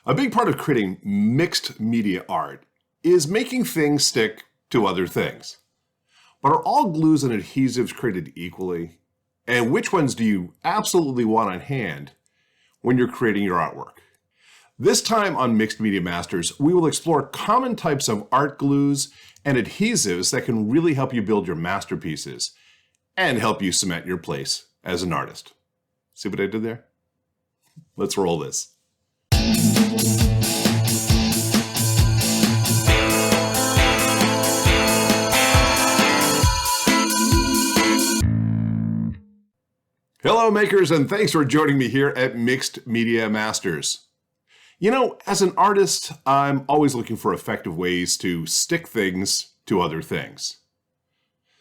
A big part of creating mixed media art is making things stick to other things. But are all glues and adhesives created equally? And which ones do you absolutely want on hand when you're creating your artwork? This time on Mixed Media Masters, we will explore common types of art glues and adhesives that can really help you build your masterpieces and help you cement your place as an artist. See what I did there? Let's roll this. Hello makers, and thanks for joining me here at Mixed Media Masters. You know, as an artist, I'm always looking for effective ways to stick things to other things.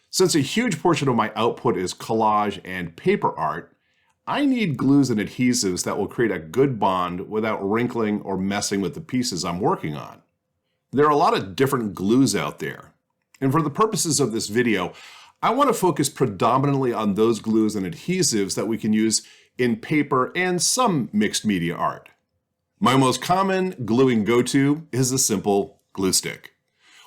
Since a huge portion of my output is collage and paper art, I need glues and adhesives that will create a good bond without wrinkling or messing with the pieces I'm working on. There are a lot of different glues out there, and for the purposes of this video, I want to focus predominantly on those glues and adhesives that we can use in paper and some mixed media art. My most common gluing go-to is a simple glue stick.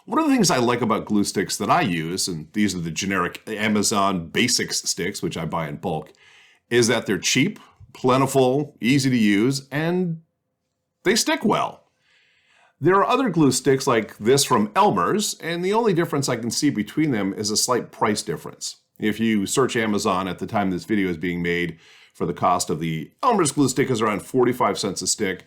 One of the things I like about glue sticks that I use, and these are the generic Amazon Basics sticks, which I buy in bulk, is that they're cheap, plentiful, easy to use, and they stick well. There are other glue sticks like this from Elmer's, and the only difference I can see between them is a slight price difference. If you search Amazon at the time this video is being made, for the cost of the Elmer's glue stick is around 45 cents a stick,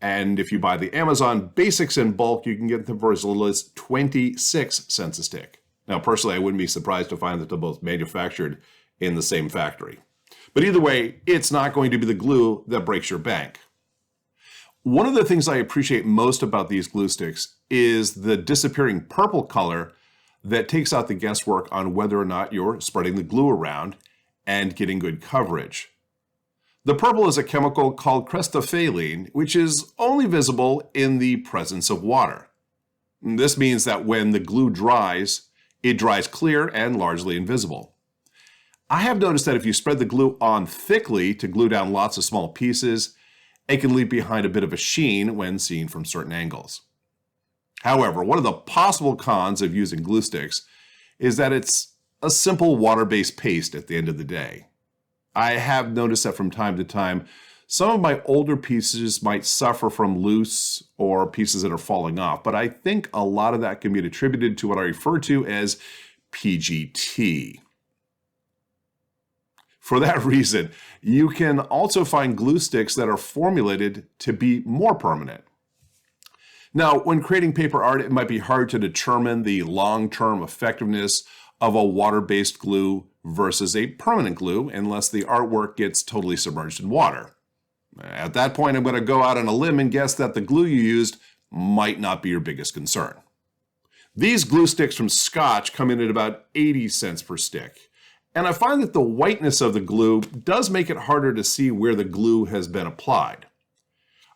and if you buy the Amazon Basics in bulk, you can get them for as little as 26 cents a stick. Now, personally, I wouldn't be surprised to find that they're both manufactured in the same factory. But either way, it's not going to be the glue that breaks your bank. One of the things I appreciate most about these glue sticks is the disappearing purple color that takes out the guesswork on whether or not you're spreading the glue around and getting good coverage. The purple is a chemical called cresstophyllene, which is only visible in the presence of water. This means that when the glue dries, it dries clear and largely invisible. I have noticed that if you spread the glue on thickly to glue down lots of small pieces, it can leave behind a bit of a sheen when seen from certain angles. However, one of the possible cons of using glue sticks is that it's a simple water-based paste at the end of the day. I have noticed that from time to time, some of my older pieces might suffer from loose or pieces that are falling off, but I think a lot of that can be attributed to what I refer to as PGT. For that reason, you can also find glue sticks that are formulated to be more permanent. Now, when creating paper art, it might be hard to determine the long-term effectiveness of a water-based glue versus a permanent glue unless the artwork gets totally submerged in water. At that point, I'm going to go out on a limb and guess that the glue you used might not be your biggest concern. These glue sticks from Scotch come in at about 80 cents per stick. And I find that the whiteness of the glue does make it harder to see where the glue has been applied.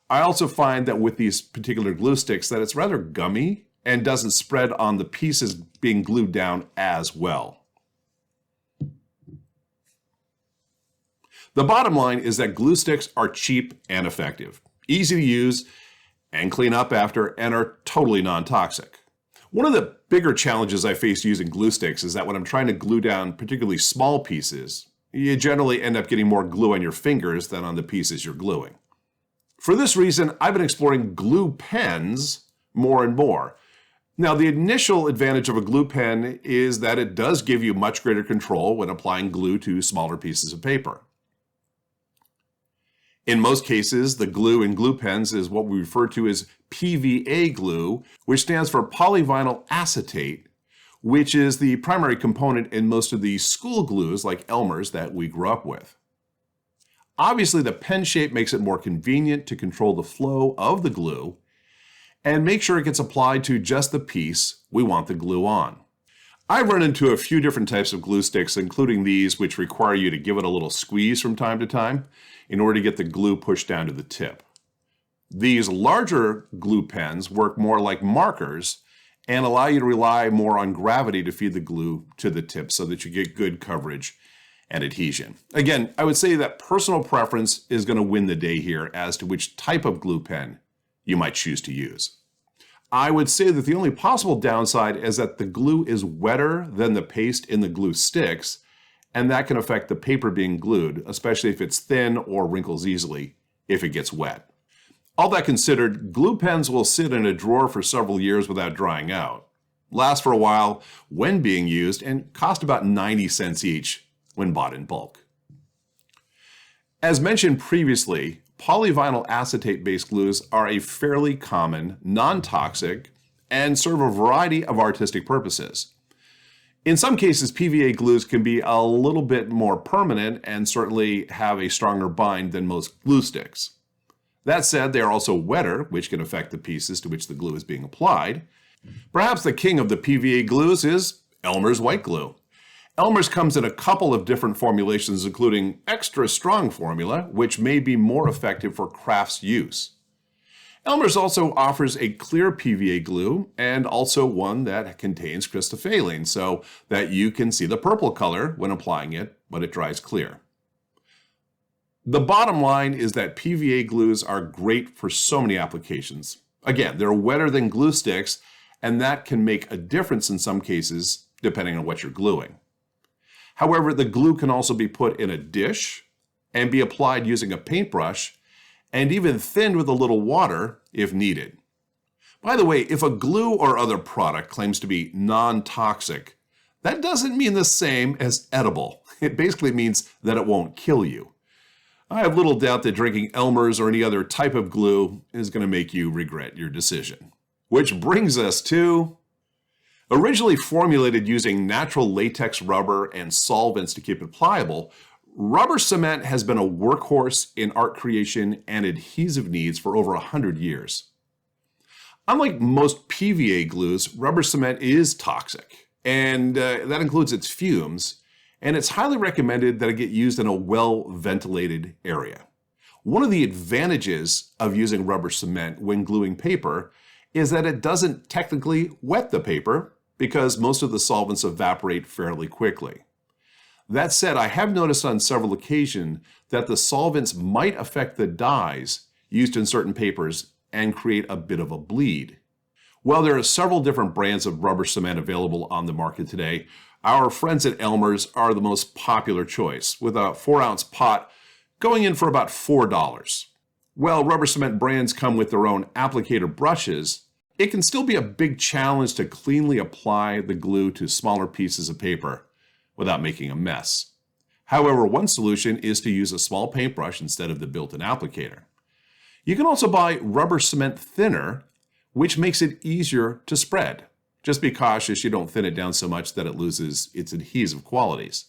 I also find that with these particular glue sticks that it's rather gummy and doesn't spread on the pieces being glued down as well. The bottom line is that glue sticks are cheap and effective, easy to use and clean up after, and are totally non-toxic. One of the bigger challenges I face using glue sticks is that when I'm trying to glue down particularly small pieces, you generally end up getting more glue on your fingers than on the pieces you're gluing. For this reason, I've been exploring glue pens more and more. Now, the initial advantage of a glue pen is that it does give you much greater control when applying glue to smaller pieces of paper. In most cases, the glue in glue pens is what we refer to as PVA glue, which stands for polyvinyl acetate, which is the primary component in most of the school glues like Elmer's that we grew up with. Obviously, the pen shape makes it more convenient to control the flow of the glue and make sure it gets applied to just the piece we want the glue on. I've run into a few different types of glue sticks, including these, which require you to give it a little squeeze from time to time in order to get the glue pushed down to the tip. These larger glue pens work more like markers and allow you to rely more on gravity to feed the glue to the tip so that you get good coverage and adhesion. Again, I would say that personal preference is going to win the day here as to which type of glue pen you might choose to use. I would say that the only possible downside is that the glue is wetter than the paste in the glue sticks, and that can affect the paper being glued, especially if it's thin or wrinkles easily if it gets wet. All that considered, glue pens will sit in a drawer for several years without drying out, last for a while when being used, and cost about 90 cents each when bought in bulk. As mentioned previously, polyvinyl acetate-based glues are a fairly common, non-toxic, and serve a variety of artistic purposes. In some cases, PVA glues can be a little bit more permanent and certainly have a stronger bind than most glue sticks. That said, they are also wetter, which can affect the pieces to which the glue is being applied. Perhaps the king of the PVA glues is Elmer's white glue. Elmer's comes in a couple of different formulations, including extra strong formula, which may be more effective for crafts use. Elmer's also offers a clear PVA glue and also one that contains cryptophyllene so that you can see the purple color when applying it, but it dries clear. The bottom line is that PVA glues are great for so many applications. Again, they're wetter than glue sticks, and that can make a difference in some cases depending on what you're gluing. However, the glue can also be put in a dish and be applied using a paintbrush and even thinned with a little water if needed. By the way, if a glue or other product claims to be non-toxic, that doesn't mean the same as edible. It basically means that it won't kill you. I have little doubt that drinking Elmer's or any other type of glue is going to make you regret your decision. Which brings us to... Originally formulated using natural latex rubber and solvents to keep it pliable, rubber cement has been a workhorse in art creation and adhesive needs for over 100 years. Unlike most PVA glues, rubber cement is toxic, and that includes its fumes, and it's highly recommended that it get used in a well-ventilated area. One of the advantages of using rubber cement when gluing paper is that it doesn't technically wet the paper because most of the solvents evaporate fairly quickly. That said, I have noticed on several occasions that the solvents might affect the dyes used in certain papers and create a bit of a bleed. While there are several different brands of rubber cement available on the market today, our friends at Elmer's are the most popular choice, with a 4-ounce pot going in for about $4. While rubber cement brands come with their own applicator brushes, it can still be a big challenge to cleanly apply the glue to smaller pieces of paper without making a mess. However, one solution is to use a small paintbrush instead of the built-in applicator. You can also buy rubber cement thinner, which makes it easier to spread. Just be cautious you don't thin it down so much that it loses its adhesive qualities.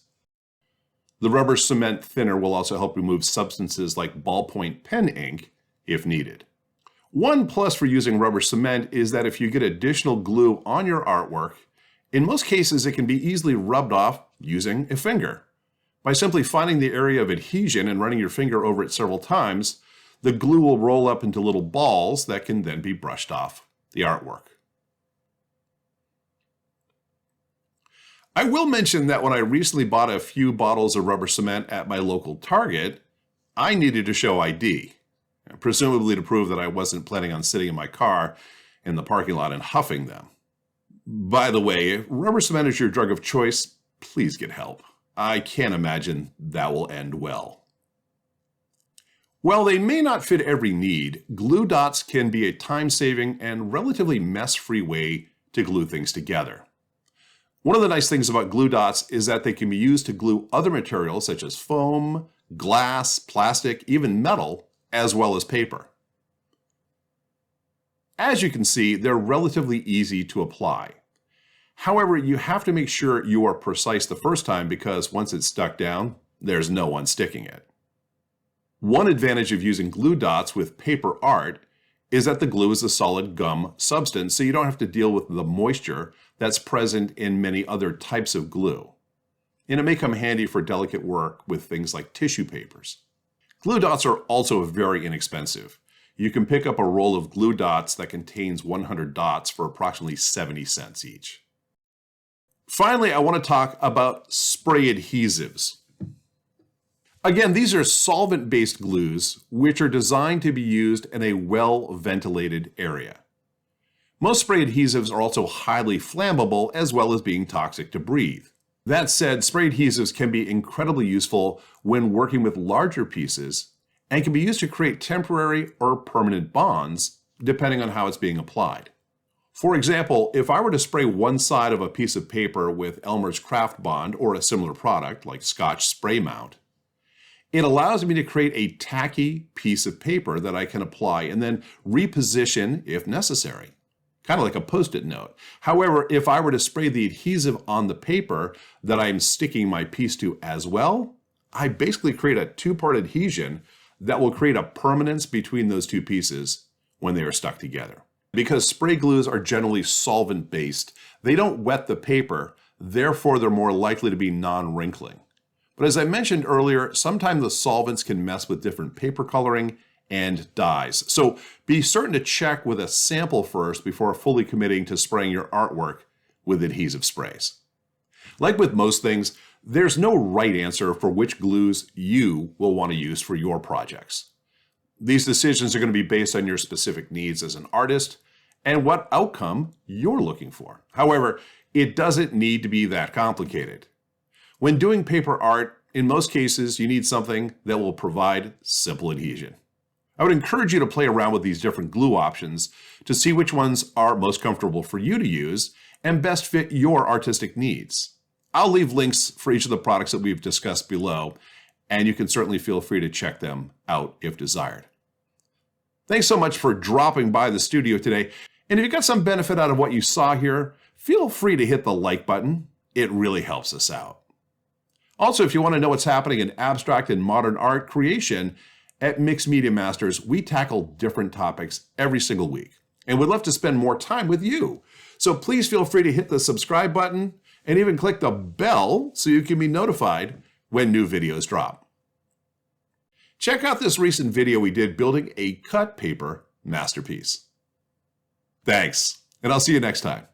The rubber cement thinner will also help remove substances like ballpoint pen ink if needed. One plus for using rubber cement is that if you get additional glue on your artwork, in most cases it can be easily rubbed off using a finger. By simply finding the area of adhesion and running your finger over it several times, the glue will roll up into little balls that can then be brushed off the artwork. I will mention that when I recently bought a few bottles of rubber cement at my local Target, I needed to show ID, presumably to prove that I wasn't planning on sitting in my car in the parking lot and huffing them. By the way, if rubber cement is your drug of choice, please get help. I can't imagine that will end well. While they may not fit every need, glue dots can be a time-saving and relatively mess-free way to glue things together. One of the nice things about glue dots is that they can be used to glue other materials such as foam, glass, plastic, even metal, as well as paper. As you can see, they're relatively easy to apply. However, you have to make sure you are precise the first time because once it's stuck down, there's no unsticking it. One advantage of using glue dots with paper art is that the glue is a solid gum substance, so you don't have to deal with the moisture that's present in many other types of glue. And it may come handy for delicate work with things like tissue papers. Glue dots are also very inexpensive. You can pick up a roll of glue dots that contains 100 dots for approximately 70 cents each. Finally, I want to talk about spray adhesives. Again, these are solvent-based glues, which are designed to be used in a well-ventilated area. Most spray adhesives are also highly flammable as well as being toxic to breathe. That said, spray adhesives can be incredibly useful when working with larger pieces and can be used to create temporary or permanent bonds, depending on how it's being applied. For example, if I were to spray one side of a piece of paper with Elmer's Craft Bond or a similar product like Scotch Spray Mount, it allows me to create a tacky piece of paper that I can apply and then reposition if necessary, kind of like a Post-it note. However, if I were to spray the adhesive on the paper that I'm sticking my piece to as well, I basically create a two-part adhesion that will create a permanence between those two pieces when they are stuck together. Because spray glues are generally solvent-based, they don't wet the paper, therefore they're more likely to be non-wrinkling. But as I mentioned earlier, sometimes the solvents can mess with different paper coloring and dyes. So be certain to check with a sample first before fully committing to spraying your artwork with adhesive sprays. Like with most things, there's no right answer for which glues you will want to use for your projects. These decisions are going to be based on your specific needs as an artist and what outcome you're looking for. However, it doesn't need to be that complicated. When doing paper art, in most cases, you need something that will provide simple adhesion. I would encourage you to play around with these different glue options to see which ones are most comfortable for you to use and best fit your artistic needs. I'll leave links for each of the products that we've discussed below, and you can certainly feel free to check them out if desired. Thanks so much for dropping by the studio today. And if you got some benefit out of what you saw here, feel free to hit the like button. It really helps us out. Also, if you want to know what's happening in abstract and modern art creation, at Mixed Media Masters, we tackle different topics every single week. And we'd love to spend more time with you. So please feel free to hit the subscribe button and even click the bell so you can be notified when new videos drop. Check out this recent video we did building a cut paper masterpiece. Thanks, and I'll see you next time.